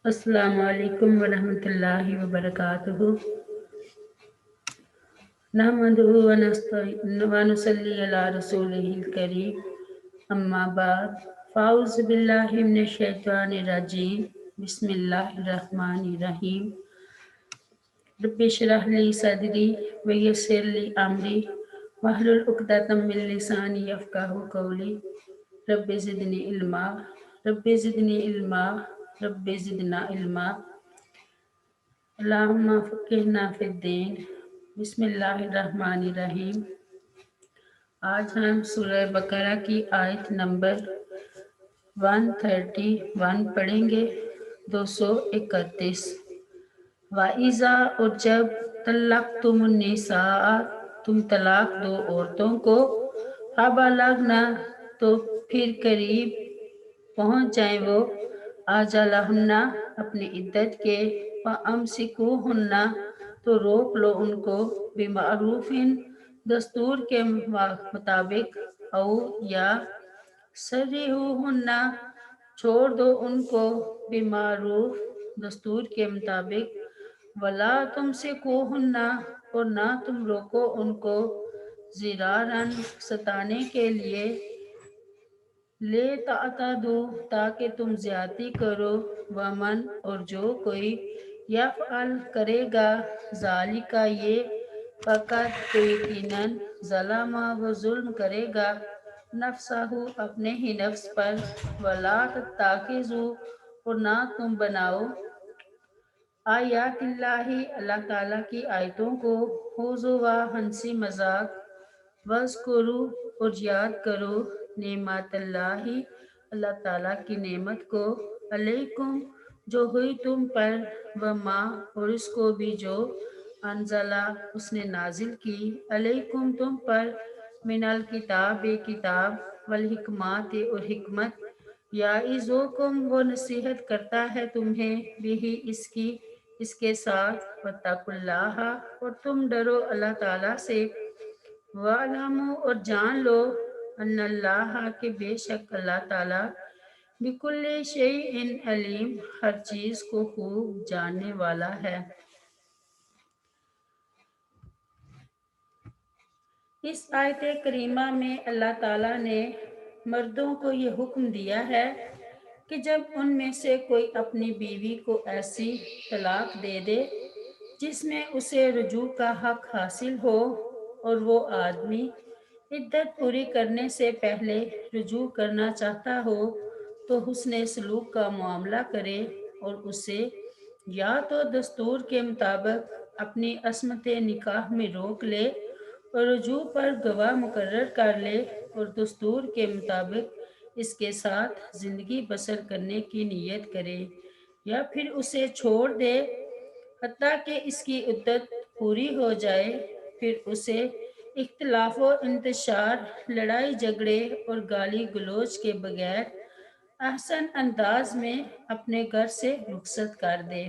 السلام علیکم ورحمۃ اللہ وبرکاتہ نحمده ونصلي على رسوله الكريم اما بعد فاعوذ باللہ من الشیطان الرجیم بسم اللہ الرحمن الرحیم رب اشرح لي صدری ویسر لي امری واحلل عقدۃ من لسانی یفقہوا قولی رب زدنی علما رب زدنی علما رب زدنا علما اللہم فقہنا فی الدین بسم اللہ الرحمن الرحیم۔ آج ہم سورہ بقرہ کی آیت نمبر 131 پڑھیں گے، 231۔ وَإِذَا اور جب طَلَّقْتُمُ النِّسَاءَ تم طلاق دو عورتوں کو، فَبَلَغْنَ تو پھر قریب پہنچ جائیں وہ، آجَلَہُنَّ اپنی عدت کے، فَأَمْسِكُوهُنَّ تو روک لو ان کو، بِمَعْرُوفٍ دستور کے مطابق، او یا سَرِّحُوهُنَّ چھوڑ دو ان کو، بِمَعْرُوف دستور کے مطابق، وَلَا تُمْسِكُوهُنَّ اور نہ تم روکو ان کو، ضِرَارًا ستانے کے لیے، لِتَعْتَدُوا تاکہ تم زیادتی کرو، وَمَن اور جو کوئی یفعل کرے گا ذالک یہ، فقط تو یقیناً ظلم وہ ظلم کرے گا، نفسہ اپنے ہی نفس پر، ولا تتخذوا اور نہ تم بناؤ، آیات اللہ تعالیٰ کی آیتوں کو، ہزوا ہنسی مذاق، وَاذْکُرُوا اور یاد کرو، نعمت اللہ تعالیٰ کی نعمت کو، علیکم جو ہوئی تم پر، وما اور اس کو بھی جو انزلہ اس نے نازل کی، علیکم تم پر، من الکتاب کتاب، والحکمات اور حکمت، یعظکم وہ نصیحت کرتا ہے تمہیں، بھی اس کے ساتھ، واتقوا اللہ اور تم ڈرو اللہ تعالیٰ سے، وَاعْلَمُوا اور جان لو، ان اللہ کہ بے شک اللہ تعالیٰ، بِكُلِّ شَيْءٍ علیم ہر چیز کو خوب جاننے والا ہے۔ اس آیت کریمہ میں اللہ تعالیٰ نے مردوں کو یہ حکم دیا ہے کہ جب ان میں سے کوئی اپنی بیوی کو ایسی طلاق دے دے جس میں اسے رجوع کا حق حاصل ہو، اور وہ آدمی عدت پوری کرنے سے پہلے رجوع کرنا چاہتا ہو، تو حسن سلوک کا معاملہ کرے اور اسے یا تو دستور کے مطابق اپنی عصمت نکاح میں روک لے اور رجوع پر گواہ مقرر کر لے، اور دستور کے مطابق اس کے ساتھ زندگی بسر کرنے کی نیت کرے، یا پھر اسے چھوڑ دے حتیٰ کہ اس کی عدت پوری ہو جائے، پھر اسے اختلاف و انتشار، لڑائی جھگڑے اور گالی گلوچ کے بغیر احسن انداز میں اپنے گھر سے رخصت کر دے۔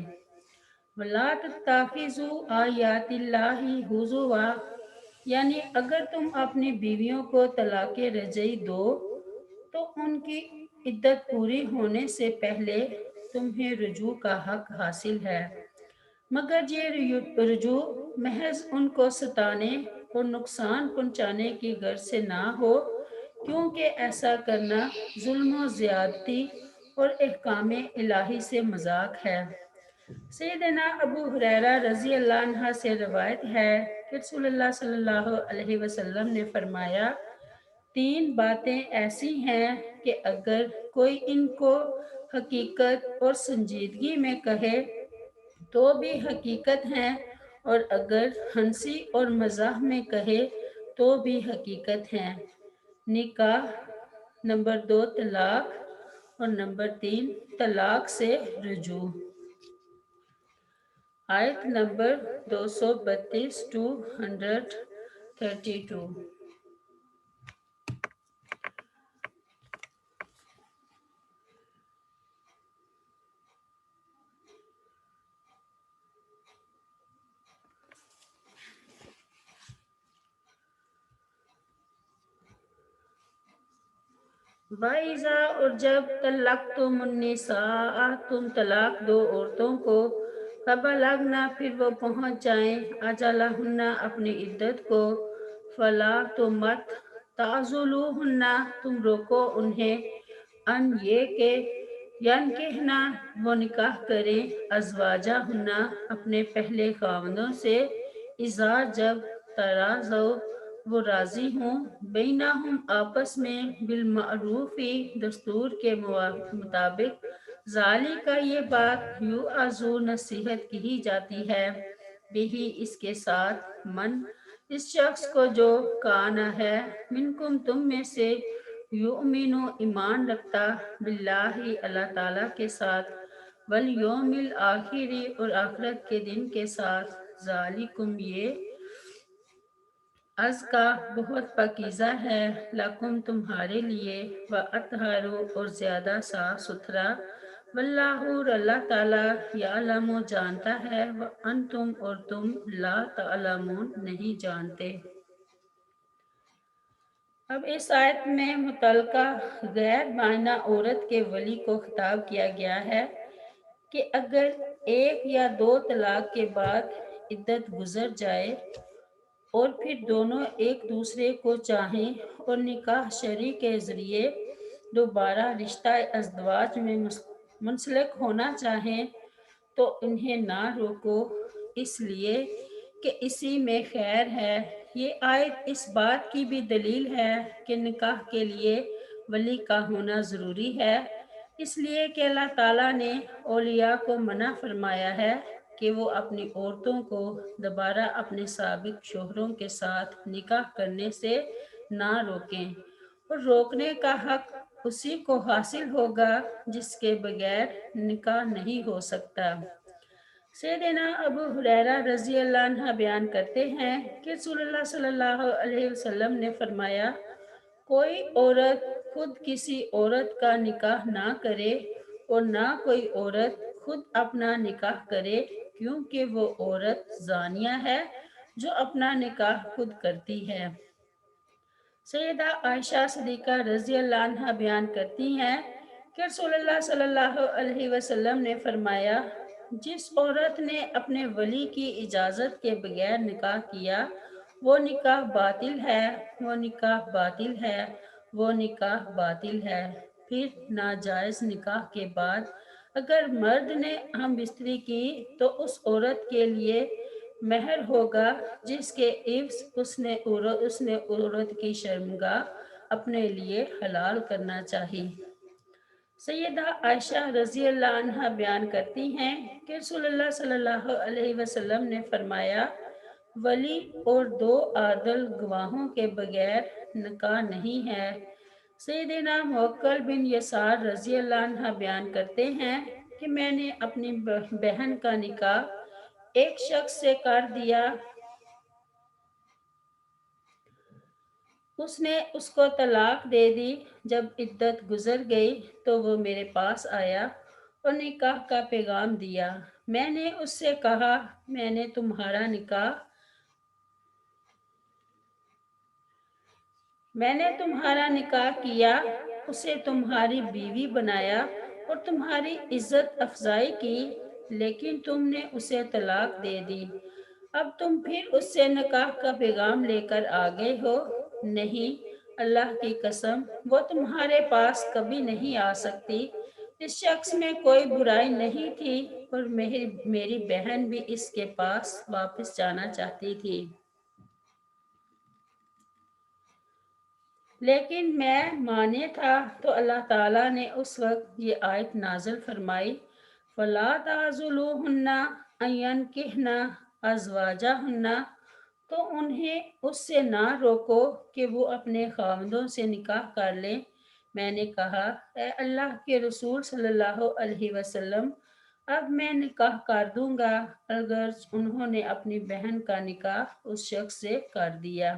وَلَا تَتَّخِذُوا آیَاتِ اللَّهِ هُزُوًا یعنی اگر تم اپنی بیویوں کو طلاق رجعی دو تو ان کی عدت پوری ہونے سے پہلے تمہیں رجوع کا حق حاصل ہے، مگر یہ رجوع محض ان کو ستانے اور نقصان پہنچانے کی غرض سے نہ ہو، کیونکہ ایسا کرنا ظلم و زیادتی اور احکام الہی سے مذاق ہے۔ سیدنا ابو ہریرہ رضی اللہ عنہ سے روایت ہے کہ رسول اللہ صلی اللہ علیہ وسلم نے فرمایا، 3 باتیں ایسی ہیں کہ اگر کوئی ان کو حقیقت اور سنجیدگی میں کہے تو بھی حقیقت ہیں، اور اگر ہنسی اور مزاح میں کہے تو بھی حقیقت ہیں: نکاح، نمبر 2 طلاق، اور نمبر 3 طلاق سے رجوع۔ آیت نمبر 232 باعزہ اور جب طلق تم النساء تم طلاق دو عورتوں کو فبلغنا پھر وہ پہنچ جائیں اجلہن اپنی عدت کو فلا تو مت تعذلوہن تم روکو انہیں ان یہ کہ ینکحنا وہ نکاح کریں ازواجہن اپنے پہلے خاوندوں سے اذا جب تراضوا وہ راضی ہوں بینہم آپس میں بالمعروفی دستور کے مطابق ذالک کا یہ بات یوعظ نصیحت کی جاتی ہے بھی اس کے ساتھ من اس شخص کو جو کانا ہے منکم تم میں سے یؤمن ایمان رکھتا باللہ اللہ تعالیٰ کے ساتھ والیوم الآخری اور آخرت کے دن کے ساتھ ذالکم یہ ازکا بہت پاکیزہ ہے لکم تمہارے لیے و اطہر اور زیادہ صاف ستھرا واللہ اور اللہ تعالیٰ یعلم جانتا ہے وانتم اور تم لا تعلمون نہیں جانتے۔ اب اس آیت میں متعلقہ غیر بائنہ عورت کے ولی کو خطاب کیا گیا ہے کہ اگر ایک یا دو طلاق کے بعد عدت گزر جائے اور پھر دونوں ایک دوسرے کو چاہیں اور نکاح شرعی کے ذریعے دوبارہ رشتہ ازدواج میں منسلک ہونا چاہیں تو انہیں نہ روکو اس لیے کہ اسی میں خیر ہے۔ یہ آیت اس بات کی بھی دلیل ہے کہ نکاح کے لیے ولی کا ہونا ضروری ہے، اس لیے کہ اللہ تعالیٰ نے اولیاء کو منع فرمایا ہے کہ وہ اپنی عورتوں کو دوبارہ اپنے سابق شوہروں کے ساتھ نکاح کرنے سے نہ روکیں، اور روکنے کا حق اسی کو حاصل ہوگا جس کے بغیر نکاح نہیں ہو سکتا۔ سیدنا ابو ہریرہ رضی اللہ عنہ بیان کرتے ہیں کہ رسول اللہ صلی اللہ علیہ وسلم نے فرمایا کوئی عورت خود کسی عورت کا نکاح نہ کرے اور نہ کوئی عورت خود اپنا نکاح کرے کیونکہ وہ عورت زانیہ ہے جو اپنا نکاح خود کرتی ہے۔ سیدہ عائشہ صدیقہ رضی اللہ عنہ بیان کرتی ہیں کہ رسول اللہ صلی اللہ علیہ وسلم نے فرمایا جس عورت نے اپنے ولی کی اجازت کے بغیر نکاح کیا وہ نکاح باطل ہے، وہ نکاح باطل ہے، وہ نکاح باطل ہے۔ پھر ناجائز نکاح کے بعد اگر مرد نے ہم بستری کی تو اس عورت کے لیے مہر ہوگا جس کے عوض اس نے عورت کی شرمگاہ اپنے لیے حلال کرنا چاہیے۔ سیدہ عائشہ رضی اللہ عنہ بیان کرتی ہیں کہ رسول اللہ صلی اللہ علیہ وسلم نے فرمایا ولی اور دو عادل گواہوں کے بغیر نکاح نہیں ہے۔ سیدنا موکل بن یسار رضی اللہ عنہ بیان کرتے ہیں کہ میں نے اپنی بہن کا نکاح ایک شخص سے کر دیا، اس نے اس کو طلاق دے دی، جب عدت گزر گئی تو وہ میرے پاس آیا اور نکاح کا پیغام دیا، میں نے اس سے کہا میں نے تمہارا نکاح کیا، اسے تمہاری بیوی بنایا اور تمہاری عزت افزائی کی، لیکن تم نے اسے طلاق دے دی، اب تم پھر اس سے نکاح کا پیغام لے کر آ گئے ہو، نہیں، اللہ کی قسم وہ تمہارے پاس کبھی نہیں آ سکتی۔ اس شخص میں کوئی برائی نہیں تھی اور میری بہن بھی اس کے پاس واپس جانا چاہتی تھی، لیکن میں مانے تھا، تو اللہ تعالیٰ نے اس وقت یہ آیت نازل فرمائی فَلَا تَعْضُلُوهُنَّ أَن يَنكِحْنَ أَزْوَاجَهُنَّ تو انہیں اس سے نہ روکو کہ وہ اپنے خاوندوں سے نکاح کر لیں۔ میں نے کہا اے اللہ کے رسول صلی اللہ علیہ وسلم اب میں نکاح کر دوں گا اگر انہوں نے اپنی بہن کا نکاح اس شخص سے کر دیا۔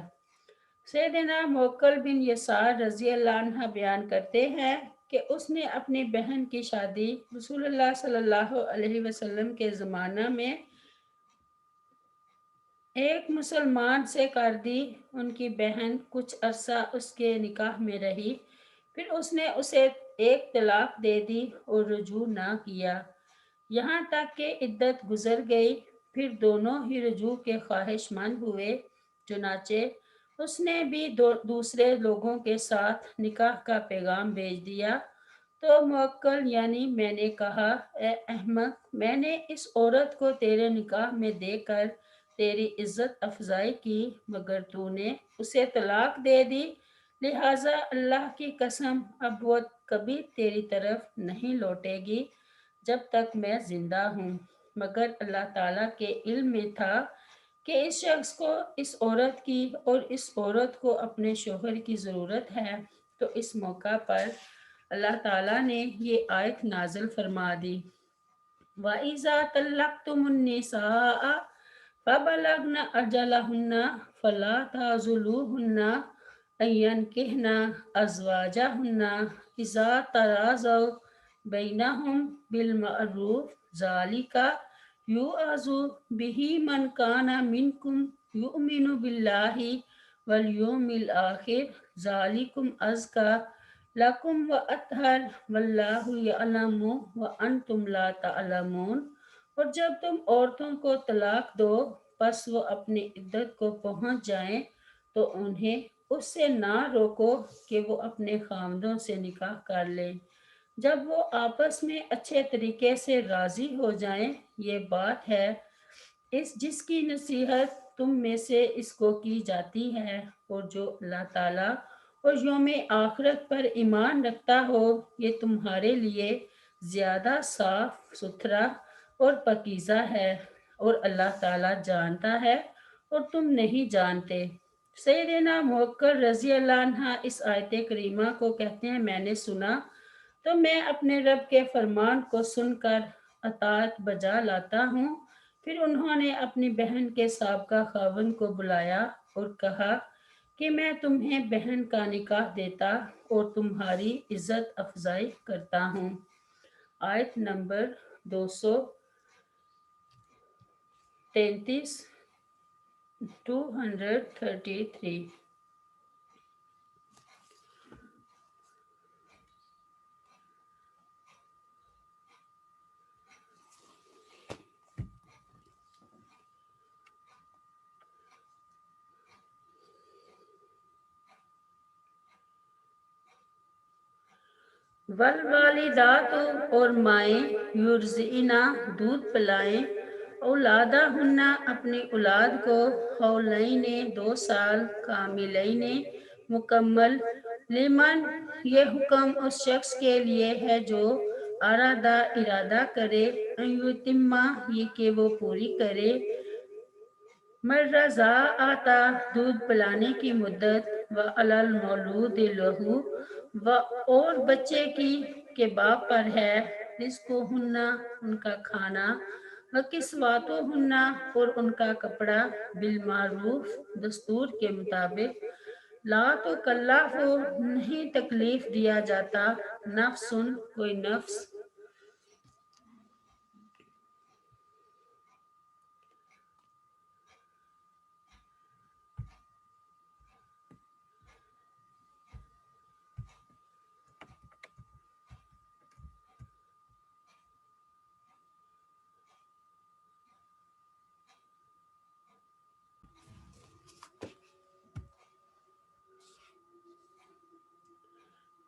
سیدنا موکل بن یسار رضی اللہ عنہ بیان کرتے ہیں کہ اس نے اپنی بہن کی شادی رسول اللہ صلی اللہ علیہ وسلم کے زمانہ میں ایک مسلمان سے کر دی، ان کی بہن کچھ عرصہ اس کے نکاح میں رہی، پھر اس نے اسے ایک طلاق دے دی اور رجوع نہ کیا یہاں تک کہ عدت گزر گئی پھر دونوں ہی رجوع کے خواہش مند ہوئے چنانچہ اس نے بھی دوسرے لوگوں کے ساتھ نکاح کا پیغام بھیج دیا تو موکل یعنی میں نے کہا اے احمق میں نے اس عورت کو تیرے نکاح میں دے کر تیری عزت افزائی کی مگر تو نے اسے طلاق دے دی لہذا اللہ کی قسم اب وہ کبھی تیری طرف نہیں لوٹے گی جب تک میں زندہ ہوں مگر اللہ تعالیٰ کے علم میں تھا کہ اس شخص کو اس عورت کی اور اس عورت کو اپنے شوہر کی ضرورت ہے تو اس موقع پر اللہ تعالیٰ نے یہ آیت نازل فرما دی وَإِذَا طَلَّقْتُمُ النِّسَاءَ فَبَلَغْنَ أَجَلَهُنَّ فَلَا تَعْضُلُوهُنَّ أَن يَنكِحْنَ أَزْوَاجَهُنَّ إِذَا تَرَاضَوْا بَيْنَهُم بِالْمَعْرُوفِ ذَلِكَ يُوعَظُ بِهِ مَنْ كَانَ مِنكُمْ يُؤْمِنُ بِاللَّهِ وَالْيَوْمِ الْآخِرِ ذَلِكُمْ أَزْكَىٰ لَكُمْ وَأَطْهَرُ وَاللَّهُ يَعْلَمُ وَأَنْتُمْ لَا تَعْلَمُونَ اور جب تم عورتوں کو طلاق دو پس وہ اپنی عدت کو پہنچ جائیں تو انہیں اس سے نہ روکو کہ وہ اپنے خاوندوں سے نکاح کر لیں جب وہ آپس میں اچھے طریقے سے راضی ہو جائیں یہ بات ہے جس کی نصیحت تم میں سے اس کو کی جاتی ہے اور جو اللہ تعالیٰ اور یوم آخرت پر ایمان رکھتا ہو یہ تمہارے لیے زیادہ صاف ستھرا اور پاکیزہ ہے اور اللہ تعالیٰ جانتا ہے اور تم نہیں جانتے سیدنا موکل رضی اللہ عنہ اس آیت کریمہ کو کہتے ہیں میں نے سنا تو میں اپنے رب کے فرمان کو سن کر اطاعت بجا لاتا ہوں پھر انہوں نے اپنی بہن کے سابقہ خاوند کو بلایا اور کہا کہ میں تمہیں بہن کا نکاح دیتا اور تمہاری عزت افزائی کرتا ہوں آیت نمبر 233 233 والوالدات اور مائیں یرزئنا دودھ پلائیں اولادہن اپنی اولاد کو حولین 2 سال کاملین مکمل لمن یہ حکم اس شخص کے لیے ہے جو ارادہ کرے یتمہ یہ کہ وہ پوری کرے مرزا آتا دودھ پلانے کی مدت و علل مولود لہو و اور بچے کی کے باپ پر ہے رزق ہننا ان کا کھانا و کسواتو ہننا اور ان کا کپڑا بالمعروف دستور کے مطابق لا تو کلف نہیں تکلیف دیا جاتا نفسن کوئی نفس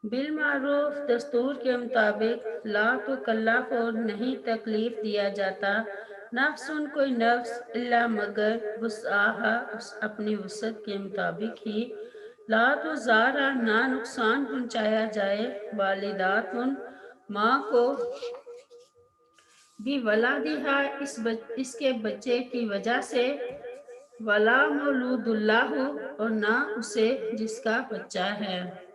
بالمعروف دستور کے مطابق لا تو کلف اور نہیں تکلیف دیا جاتا نفسن کوئی نفس الا مگر وسعہا اپنی وسعت کے مطابق ہی لا تو زارا نہ نقصان پہنچایا جائے والداتن ماں کو بھی ولادہا اس کے بچے کی وجہ سے ولا مولود اللہ اور نہ اسے جس کا بچہ ہے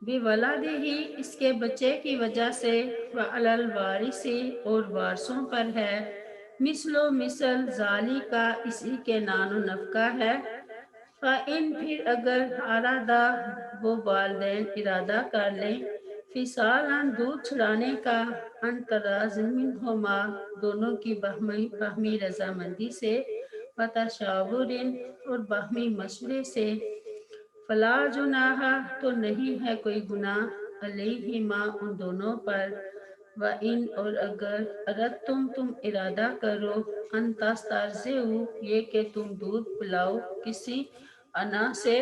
بھی ولادہ ہی اس کے بچے کی وجہ سے وعلی الوارث اور وارثوں پر ہے مثل ذالی کا اسی کے نان و نفقہ ہے فَإِن پھر اگر ارادہ وہ والدین ارادہ کر لیں فصالاً دودھ چھڑانے کا ان تراض منہما دونوں کی باہمی رضامندی سے وتشاور اور باہمی مشورے سے، فلا جناح تو نہیں ہے کوئی گناہ، علیہما ان دونوں پر، وَإِنْ اور اگر تم ارادہ کرو، ان تسترضعوا یہ کہ تم دودھ پلاؤ کسی انا سے،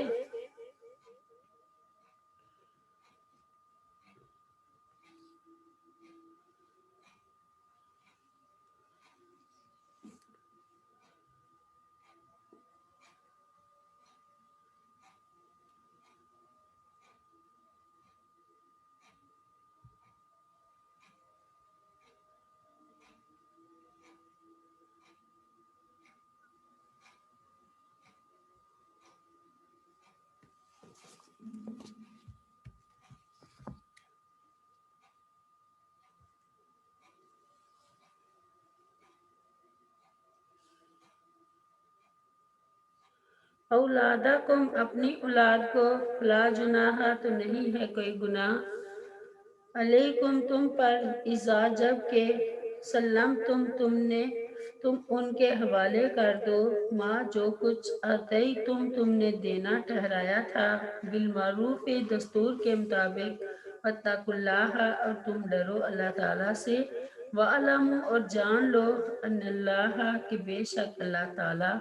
اولادکم اپنی اولاد کو، فلا جناح تو نہیں ہے کوئی گناہ، علیکم تم پر، اذا جب کہ سلم تم ان کے حوالے کر دو، ماں جو کچھ عطی تم نے دینا ٹھہرایا تھا، بالمعروف دستور کے مطابق، واتقوا اللہ اور تم ڈرو اللہ تعالیٰ سے، وَاعْلَمُوا اور جان لو، ان اللہ کہ بے شک اللہ تعالیٰ،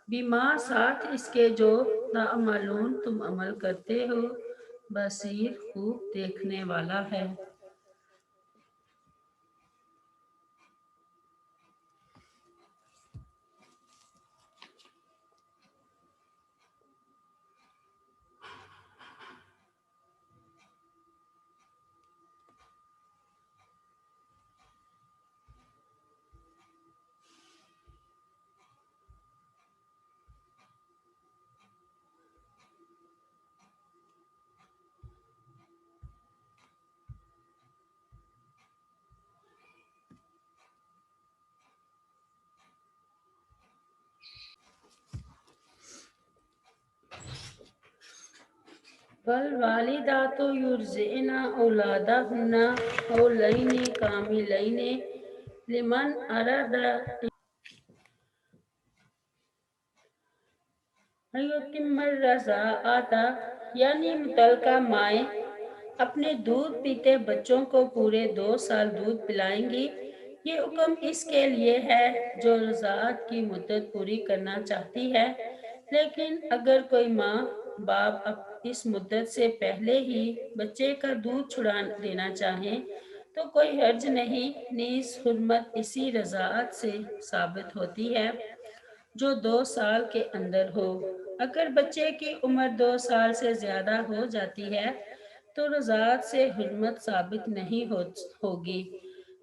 بما ساتھ اس کے جو تعملون تم عمل کرتے ہو، بصیر خوب دیکھنے والا ہے۔ والوالدات یرضعن اولادهن حولین کاملین لمن اراد ان یتم الرضاعۃ، یعنی متعلقہ مائیں اپنے دودھ پیتے بچوں کو پورے 2 سال دودھ پلائیں گی۔ یہ حکم اس کے لیے ہے جو رضاعت کی مدت پوری کرنا چاہتی ہے، لیکن اگر کوئی ماں باپ اس مدت سے پہلے ہی بچے کا دودھ چھڑا دینا چاہیں تو کوئی حرج نہیں، نیز حرمت اسی رضاعت سے ثابت ہوتی ہے جو 2 سال کے اندر ہو۔ اگر بچے کی عمر 2 سال سے زیادہ ہو جاتی ہے تو رضاعت سے حرمت ثابت نہیں ہوگی۔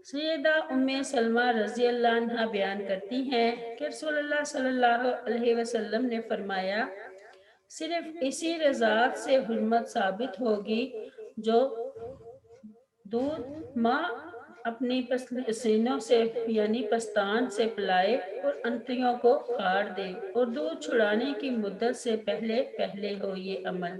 سیدہ ام سلمہ رضی اللہ عنہ بیان کرتی ہیں کہ رسول اللہ صلی اللہ علیہ وسلم نے فرمایا، صرف اسی رضاعت سے حرمت ثابت ہوگی جو دودھ ماں اپنی سینوں سے یعنی پستان سے پلائے اور انتڑیوں کو پھاڑ دے اور دودھ چھڑانے کی مدت سے پہلے ہو یہ عمل۔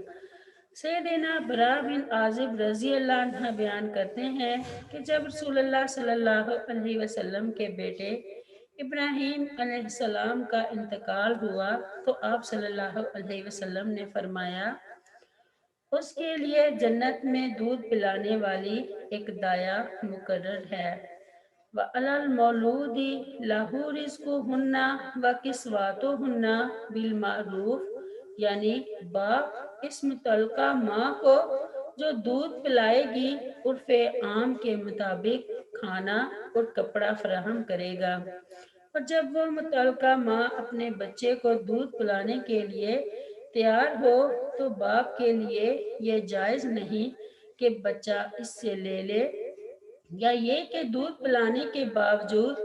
سیدنا برا بن عازب رضی اللہ عنہ بیان کرتے ہیں کہ جب رسول اللہ صلی اللہ علیہ وسلم کے بیٹے ابراہیم علیہ السلام کا انتقال ہوا تو آپ صلی اللہ علیہ وسلم نے فرمایا، اس کے لیے جنت میں دودھ پلانے والی ایک دایا مقرر ہے، وَعَلَى الْمَوْلُودِ لَهُ رِزْقُهُنَّ وَكِسْوَتُهُنَّ بِالْمَعْرُوفِ، یعنی باپ اس متعلقہ ماں کو جو دودھ پلائے گی عرف عام کے مطابق کھانا اور کپڑا فراہم کرے گا، اور جب وہ متعلقہ ماں اپنے بچے کو دودھ پلانے کے لیے تیار ہو تو باپ کے لیے یہ جائز نہیں کہ بچہ اس سے لے لے، یا یہ کہ دودھ پلانے کے باوجود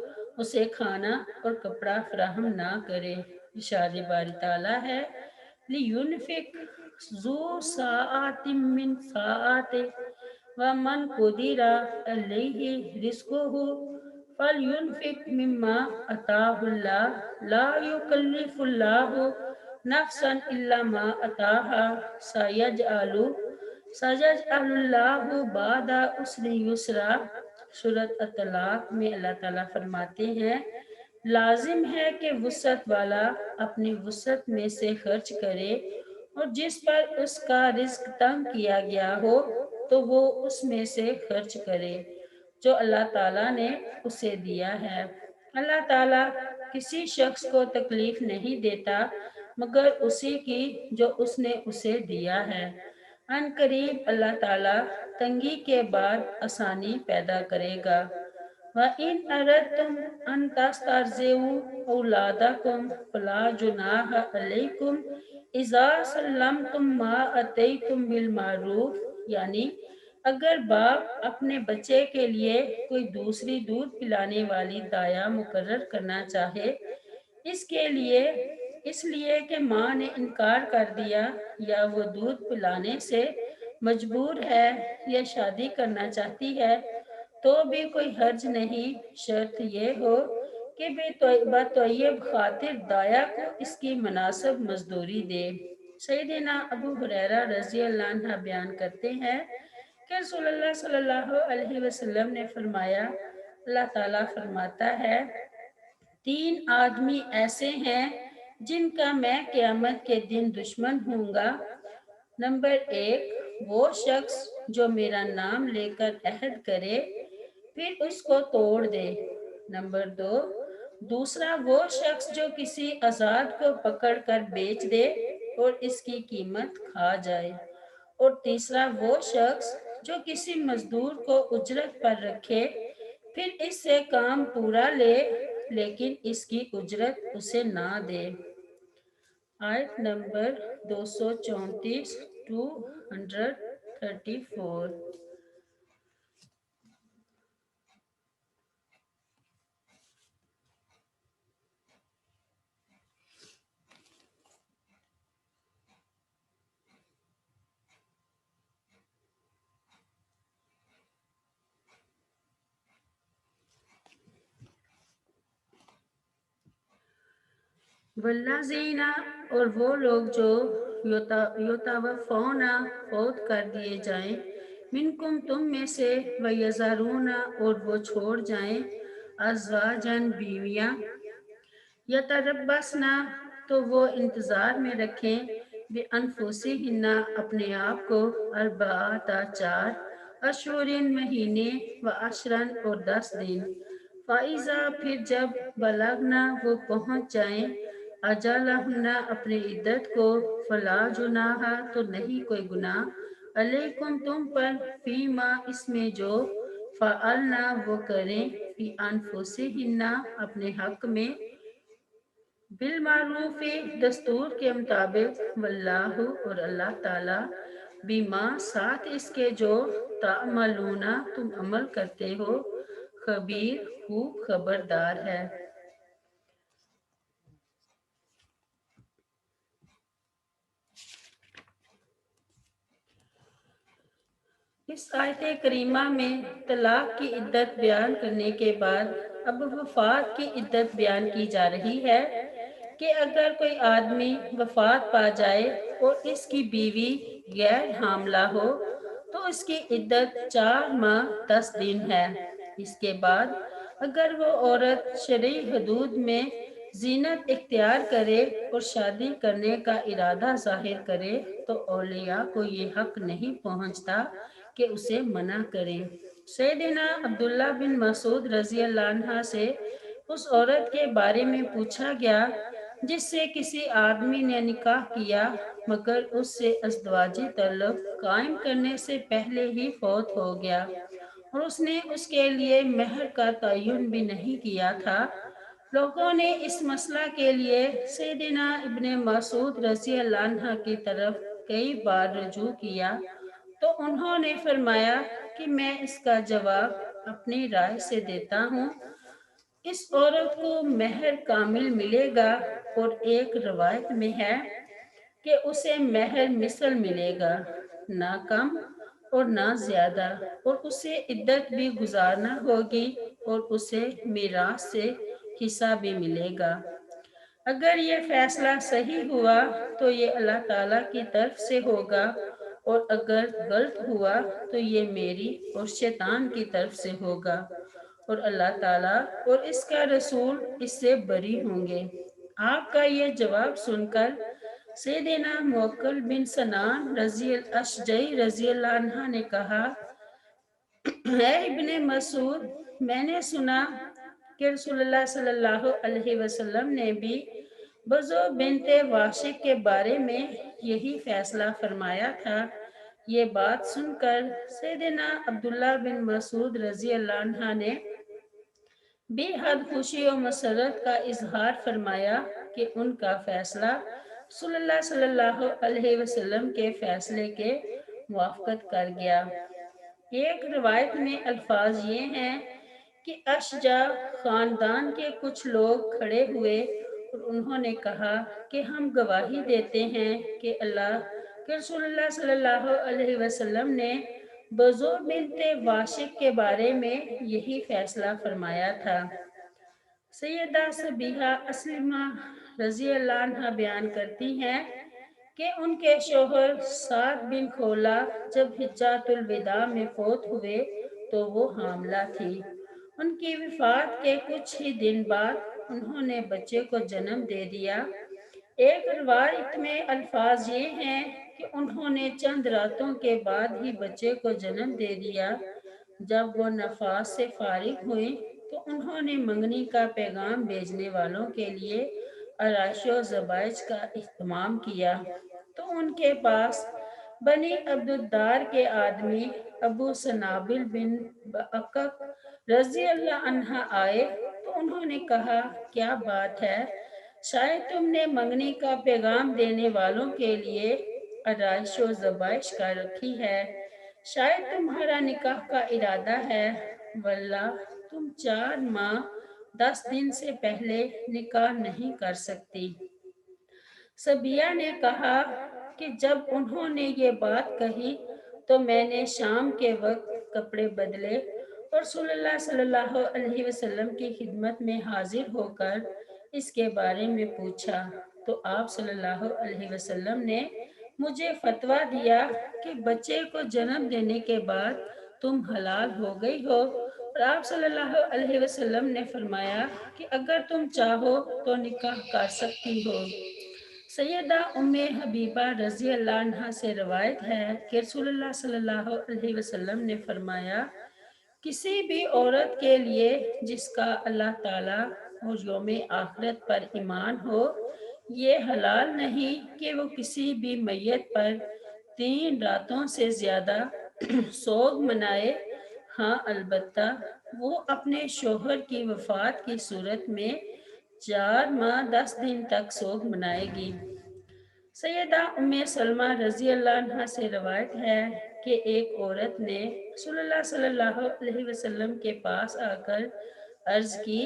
اسے کھانا اور کپڑا فراہم نہ کرے۔ ارشاد باری تعالیٰ ہے، لِيُنْفِقْ ذُو سَعَةٍ مِّن سَعَتِهِ وَمَنْ قُدِرَ عَلَيْهِ رِزْقُهُ فَلْيُنْفِقْ مِمَّا آتَاهُ اللَّهُ لَا يُكَلِّفُ اللَّهُ نَفْسًا إِلَّا مَا آتَاهَا سَيَجْعَلُ اللَّهُ بَعْدَ عُسْرٍ يُسْرًا۔ سورۃ الطلاق میں اللہ تعالیٰ فرماتے ہیں، لازم ہے کہ وسعت والا اپنی وسعت میں سے خرچ کرے، اور جس پر اس کا رزق تنگ کیا گیا ہو تو وہ اس میں سے خرچ کرے جو اللہ تعالیٰ نے اسے دیا ہے۔ اللہ تعالیٰ کسی شخص کو تکلیف نہیں دیتا مگر اسی کی جو اس نے اسے دیا ہے۔ ان قریب اللہ تعالیٰ تنگی کے بعد آسانی پیدا کرے گا۔ وَإِنْ أَرَدْتُمْ أَنْ تَسْتَرْضِعُوا أَوْلَادَكُمْ فَلَا جُنَاحَ عَلَيْكُمْ إِذَا سَلَّمْتُمْ مَا آتَيْتُمْ بِالْمَعْرُوفِ، یعنی اگر باپ اپنے بچے کے لیے کوئی دوسری دودھ پلانے والی دایا مقرر کرنا چاہے، اس لیے کہ ماں نے انکار کر دیا یا وہ دودھ پلانے سے مجبور ہے یا شادی کرنا چاہتی ہے، تو بھی کوئی حرج نہیں، شرط یہ ہو کہ بطیب خاطر دایا کو اس کی مناسب مزدوری دے۔ سیدنا ابو ہریرہ رضی اللہ عنہ بیان کرتے ہیں کہ رسول اللہ صلی اللہ علیہ وسلم نے فرمایا، اللہ تعالیٰ فرماتا ہے، تین آدمی ایسے ہیں جن کا میں قیامت کے دن دشمن ہوں گا۔ نمبر ایک، وہ شخص جو میرا نام لے کر عہد کرے پھر اس کو توڑ دے۔ نمبر دو، دوسرا وہ شخص جو کسی آزاد کو پکڑ کر بیچ دے اور اس کی قیمت کھا جائے۔ اور تیسرا وہ شخص جو کسی مزدور کو اجرت پر رکھے پھر اس سے کام پورا لے لیکن اس کی اجرت اسے نہ دے۔ آیت نمبر 234 234۔ والذین، اور وہ لوگ جو یتوفون فوت کر دیے جائیں، منکم تم میں سے، ویذرون اور وہ چھوڑ جائیں، ازواجن بیویاں، یتربصن تو وہ انتظار میں رکھیں، بانفسہن اپنے آپ کو، اربعۃ 4 اشہرن مہینے، وعشرن اور 10 دن، فَإِذَا پھر جب بلغنا وہ پہنچ جائیں، اجلہن اپنی عدت کو، فلا جناح تو نہیں کوئی گناہ، علیکم تم پر، فیما اس میں جو، فعلنا وہ کریں، فی انفسہن اپنے حق میں، بالمعروف دستور کے مطابق، واللہ اور اللہ تعالی، بما ساتھ اس کے جو، تعملون تم عمل کرتے ہو، خبیر خوب خبردار ہے۔ اس آیت کریمہ میں طلاق کی عدت بیان کرنے کے بعد اب وفات کی عدت بیان کی جا رہی ہے کہ اگر کوئی آدمی وفات پا جائے اور اس کی بیوی غیر حاملہ ہو تو اس کی عدت 4 ماہ 10 دن ہے۔ اس کے بعد اگر وہ عورت شرعی حدود میں زینت اختیار کرے اور شادی کرنے کا ارادہ ظاہر کرے تو اولیاء کو یہ حق نہیں پہنچتا کہ اسے منع کریں۔ سیدنا عبداللہ بن مسعود رضی اللہ عنہ سے اس عورت کے بارے میں پوچھا گیا جس سے کسی آدمی نے نکاح کیا مگر اس سے ازدواجی تعلق قائم کرنے سے پہلے ہی فوت ہو گیا اور اس نے اس کے لیے مہر کا تعین بھی نہیں کیا تھا۔ لوگوں نے اس مسئلہ کے لیے سیدنا ابن مسعود رضی اللہ عنہ کی طرف کئی بار رجوع کیا تو انہوں نے فرمایا کہ میں اس کا جواب اپنی رائے سے دیتا ہوں، اس عورت کو مہر کامل ملے گا، اور ایک روایت میں ہے کہ اسے مہر مثل ملے گا، نہ کم اور نہ زیادہ، اور اسے عدت بھی گزارنا ہوگی اور اسے میراث سے حصہ بھی ملے گا۔ اگر یہ فیصلہ صحیح ہوا تو یہ اللہ تعالیٰ کی طرف سے ہوگا، اور اگر غلط ہوا تو یہ میری اور شیطان کی طرف سے ہوگا، اور اللہ تعالیٰ اور اس کا رسول اس سے بری ہوں گے۔ آپ کا یہ جواب سن کر سیدنا موکل بن سنان اشجعی رضی اللہ عنہ نے کہا، اے ابن مسعود، میں نے سنا کہ رسول اللہ صلی اللہ علیہ وسلم نے بھی بزو بنت واشق کے بارے میں یہی فیصلہ فرمایا تھا۔ یہ بات سن کر سیدنا عبداللہ بن مسعود رضی اللہ عنہ نے بے حد خوشی و مسرت کا اظہار فرمایا کہ ان کا فیصلہ صلی اللہ علیہ وسلم کے فیصلے کے موافقت کر گیا۔ ایک روایت میں الفاظ یہ ہیں کہ اشجع خاندان کے کچھ لوگ کھڑے ہوئے اور انہوں نے کہا کہ ہم گواہی دیتے ہیں کہ اللہ کے رسول اللہ صلی اللہ علیہ وسلم نے بزو بنت واشق کے بارے میں یہی فیصلہ فرمایا تھا۔ سیدہ صبیحہ اسلمہ رضی اللہ عنہ بیان کرتی ہیں کہ ان کے شوہر سعد بن خولہ جب حجۃ الوداع میں فوت ہوئے تو وہ حاملہ تھی۔ ان کی وفات کے کچھ ہی دن بعد انہوں نے بچے کو جنم دے دیا۔ ایک روایت میں الفاظ یہ ہیں کہ انہوں نے چند راتوں کے بعد ہی بچے کو جنم دے دیا۔ جب وہ نفاس سے فارغ ہوئیں تو انہوں نے منگنی کا پیغام بھیجنے والوں کے لیے آرائش و ذبائح کا اہتمام کیا تو ان کے پاس بنی عبدالدار کے آدمی ابو سنابل بن بکک رضی اللہ عنہ آئے تو انہوں نے کہا، کیا بات ہے؟ شاید تم نے منگنی کا پیغام دینے والوں کے لیے آرائش و ذبائح کا رکھی ہے، شاید تمہارا نکاح کا ارادہ ہے، واللہ تم 4 ماہ 10 دن سے پہلے نکاح نہیں کر سکتی۔ صبیہ نے کہا کہ جب انہوں نے یہ بات کہی تو میں نے شام کے وقت کپڑے بدلے اور صلی اللہ علیہ وسلم کی خدمت میں حاضر ہو کر اس کے بارے میں پوچھا تو آپ صلی اللہ علیہ وسلم نے مجھے فتویٰ دیا کہ بچے کو جنم دینے کے بعد تم حلال ہو گئی ہو، اور آپ صلی اللہ علیہ وسلم نے فرمایا کہ اگر تم چاہو تو نکاح کر سکتی ہو۔ سیدہ ام حبیبہ رضی اللہ عنہ سے روایت ہے کہ رسول اللہ صلی اللہ علیہ وسلم نے فرمایا، کسی بھی عورت کے لیے جس کا اللہ تعالیٰ اور یوم آخرت پر ایمان ہو، یہ حلال نہیں کہ وہ کسی بھی میت پر 3 راتوں سے زیادہ سوگ منائے، ہاں البتہ وہ اپنے شوہر کی وفات کی صورت میں 4 ماہ 10 دن تک سوگ منائے گی۔ سیدہ ام سلمہ رضی اللہ عنہ سے روایت ہے کہ ایک عورت نے صلی اللہ علیہ وسلم کے پاس آ کر عرض کی،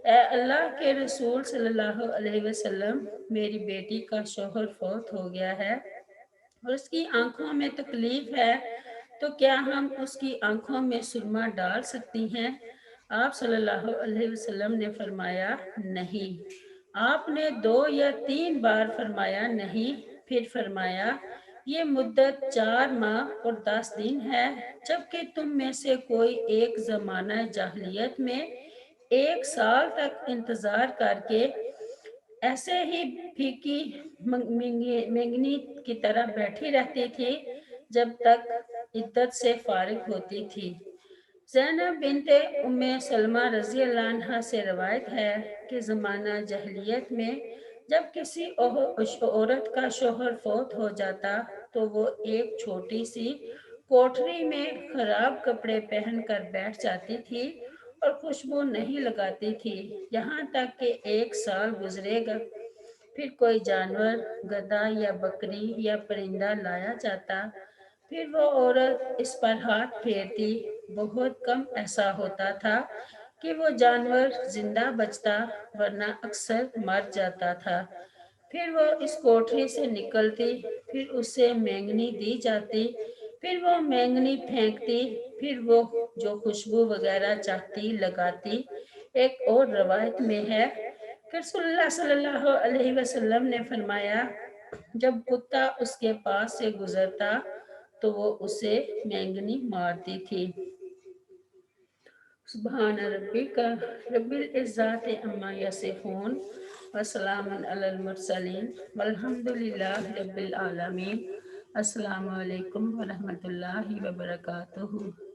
اے اللہ کے رسول صلی اللہ علیہ وسلم، میری بیٹی کا شوہر فوت ہو گیا ہے اور اس کی آنکھوں میں تکلیف ہے، تو کیا ہم اس کی آنکھوں میں سرما ڈال سکتی ہیں؟ آپ صلی اللہ علیہ وسلم نے فرمایا، نہیں۔ آپ نے 2 یا 3 بار فرمایا نہیں، پھر فرمایا، یہ مدت 4 ماہ اور 10 دن ہے، جبکہ تم میں سے کوئی ایک زمانہ جاہلیت میں 1 سال تک انتظار کر کے ایسے ہی پھیکی مینگنی کی طرح بیٹھی رہتی تھی جب تک عدت سے فارغ ہوتی تھی۔ زینب بنت ام سلمہ رضی اللہ عنہ سے روایت ہے کہ زمانہ جاہلیت میں جب کسی عورت کا شوہر فوت ہو جاتا تو وہ ایک چھوٹی سی کوٹری میں خراب کپڑے پہن کر بیٹھ جاتی تھی اور خوشبو نہیں لگاتی تھی، یہاں تک کہ 1 سال گزرے گا، پھر کوئی جانور، گدھا یا بکری یا پرندہ لایا جاتا، پھر وہ عورت اس پر ہاتھ پھیرتی، بہت کم ایسا ہوتا تھا کہ وہ جانور زندہ بچتا ورنہ اکثر مر جاتا تھا، پھر وہ اس کوٹری سے نکلتی، پھر اسے مینگنی دی جاتی، پھر وہ مینگنی پھینکتی، پھر وہ جو خوشبو وغیرہ چاہتی لگاتی۔ ایک اور روایت میں ہے کہ رسول اللہ صلی اللہ علیہ وسلم نے فرمایا، جب کتا اس کے پاس سے گزرتا تو وہ اسے مینگنی مارتی تھی۔ سبحان ربک رب العزت عما یصفون وسلام علی المرسلین والحمد للہ رب العالمین۔ السلام علیکم ورحمۃ اللہ وبرکاتہ۔